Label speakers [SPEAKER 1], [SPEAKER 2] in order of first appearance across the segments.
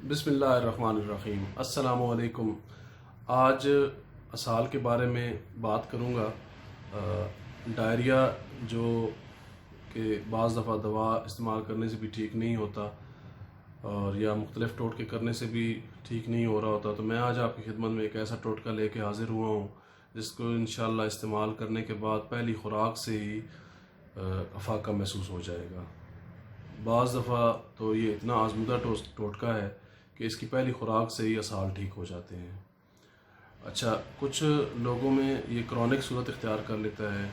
[SPEAKER 1] بسم اللہ الرحمن الرحیم۔ السلام علیکم۔ آج اسہال کے بارے میں بات کروں گا۔ ڈائریا جو کہ بعض دفعہ دوا استعمال کرنے سے بھی ٹھیک نہیں ہوتا اور یا مختلف ٹوٹکے کرنے سے بھی ٹھیک نہیں ہو رہا ہوتا، تو میں آج آپ کی خدمت میں ایک ایسا ٹوٹکا لے کے حاضر ہوا ہوں جس کو انشاءاللہ استعمال کرنے کے بعد پہلی خوراک سے ہی افاقہ محسوس ہو جائے گا۔ بعض دفعہ تو یہ اتنا آزمودہ ٹوٹکا ہے کہ اس کی پہلی خوراک سے ہی اسہال ٹھیک ہو جاتے ہیں۔ اچھا، کچھ لوگوں میں یہ کرونک صورت اختیار کر لیتا ہے،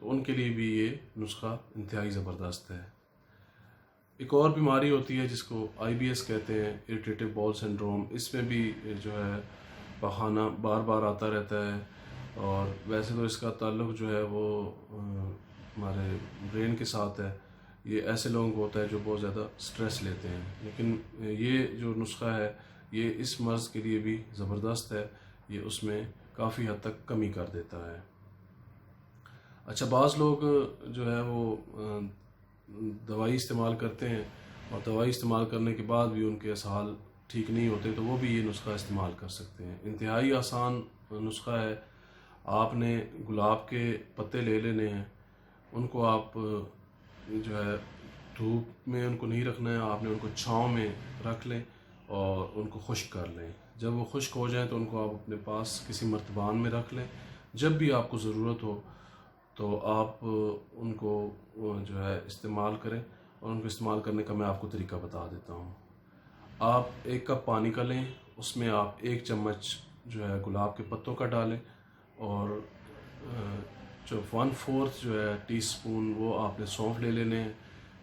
[SPEAKER 1] تو ان کے لیے بھی یہ نسخہ انتہائی زبردست ہے۔ ایک اور بیماری ہوتی ہے جس کو IBS کہتے ہیں، اریٹیٹو باؤل سنڈروم۔ اس میں بھی جو ہے پخانہ بار بار آتا رہتا ہے، اور ویسے تو اس کا تعلق جو ہے وہ ہمارے برین کے ساتھ ہے۔ یہ ایسے لوگوں کو ہوتا ہے جو بہت زیادہ سٹریس لیتے ہیں، لیکن یہ جو نسخہ ہے یہ اس مرض کے لیے بھی زبردست ہے۔ یہ اس میں کافی حد تک کمی کر دیتا ہے۔ اچھا، بعض لوگ جو ہے وہ دوائی استعمال کرتے ہیں اور دوائی استعمال کرنے کے بعد بھی ان کے اسہال ٹھیک نہیں ہوتے، تو وہ بھی یہ نسخہ استعمال کر سکتے ہیں۔ انتہائی آسان نسخہ ہے۔ آپ نے گلاب کے پتے لے لینے ہیں، ان کو آپ جو ہے دھوپ میں ان کو نہیں رکھنا ہے، آپ نے ان کو چھاؤں میں رکھ لیں اور ان کو خشک کر لیں۔ جب وہ خشک ہو جائیں تو ان کو آپ اپنے پاس کسی مرتبان میں رکھ لیں۔ جب بھی آپ کو ضرورت ہو تو آپ ان کو جو ہے استعمال کریں، اور ان کو استعمال کرنے کا میں آپ کو طریقہ بتا دیتا ہوں۔ آپ 1 کپ پانی کا لیں، اس میں آپ 1 چمچ جو ہے گلاب کے پتوں کا ڈالیں، اور جو 1/4 جو ہے ٹی سپون وہ آپ نے سونف لے لینے ہیں۔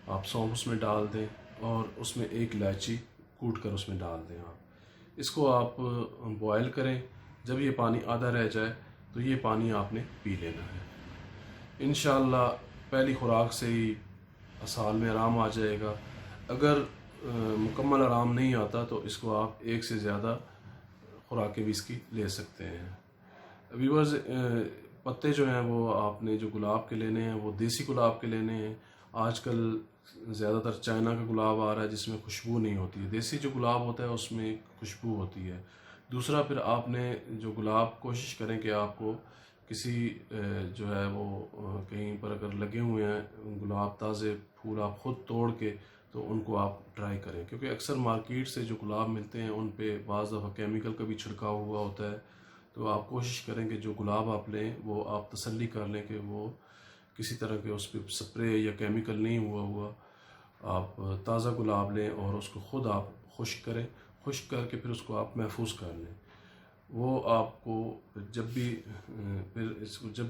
[SPEAKER 1] آپ سونف اس میں ڈال دیں، اور اس میں 1 الائچی کوٹ کر اس میں ڈال دیں۔ آپ اس کو آپ بوائل کریں۔ جب یہ پانی آدھا رہ جائے تو یہ پانی آپ نے پی لینا ہے۔ انشاءاللہ پہلی خوراک سے ہی اسہال میں آرام آ جائے گا۔ اگر مکمل آرام نہیں آتا تو اس کو آپ 1 سے زیادہ خوراکیں بھی اس کی لے سکتے ہیں۔ ویورز، پتے جو ہیں وہ آپ نے جو گلاب کے لینے ہیں وہ دیسی گلاب کے لینے ہیں۔ آج کل زیادہ تر چائنا کا گلاب آ رہا ہے جس میں خوشبو نہیں ہوتی ہے۔ دیسی جو گلاب ہوتا ہے اس میں خوشبو ہوتی ہے۔ دوسرا، پھر آپ نے جو گلاب کوشش کریں کہ آپ کو کسی جو ہے وہ کہیں پر اگر لگے ہوئے ہیں گلاب تازے پھول، آپ خود توڑ کے تو ان کو آپ ٹرائی کریں، کیونکہ اکثر مارکیٹ سے جو گلاب ملتے ہیں ان پہ بعض دفعہ کیمیکل کا بھی چھڑکاؤ ہوا ہوتا ہے۔ تو آپ کوشش کریں کہ جو گلاب آپ لیں وہ آپ تسلی کر لیں کہ وہ کسی طرح کے اس پہ سپرے یا کیمیکل نہیں ہوا۔ آپ تازہ گلاب لیں اور اس کو خود آپ خشک کریں، خشک کر کے پھر اس کو آپ محفوظ کر لیں۔ وہ آپ کو جب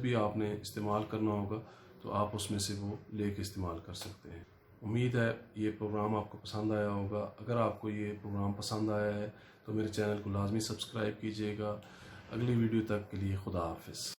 [SPEAKER 1] بھی آپ نے استعمال کرنا ہوگا تو آپ اس میں سے وہ لے کے استعمال کر سکتے ہیں۔ امید ہے یہ پروگرام آپ کو پسند آیا ہوگا۔ اگر آپ کو یہ پروگرام پسند آیا ہے تو میرے چینل کو لازمی سبسکرائب کیجیے گا۔ اگلی ویڈیو تک کے لیے خدا حافظ۔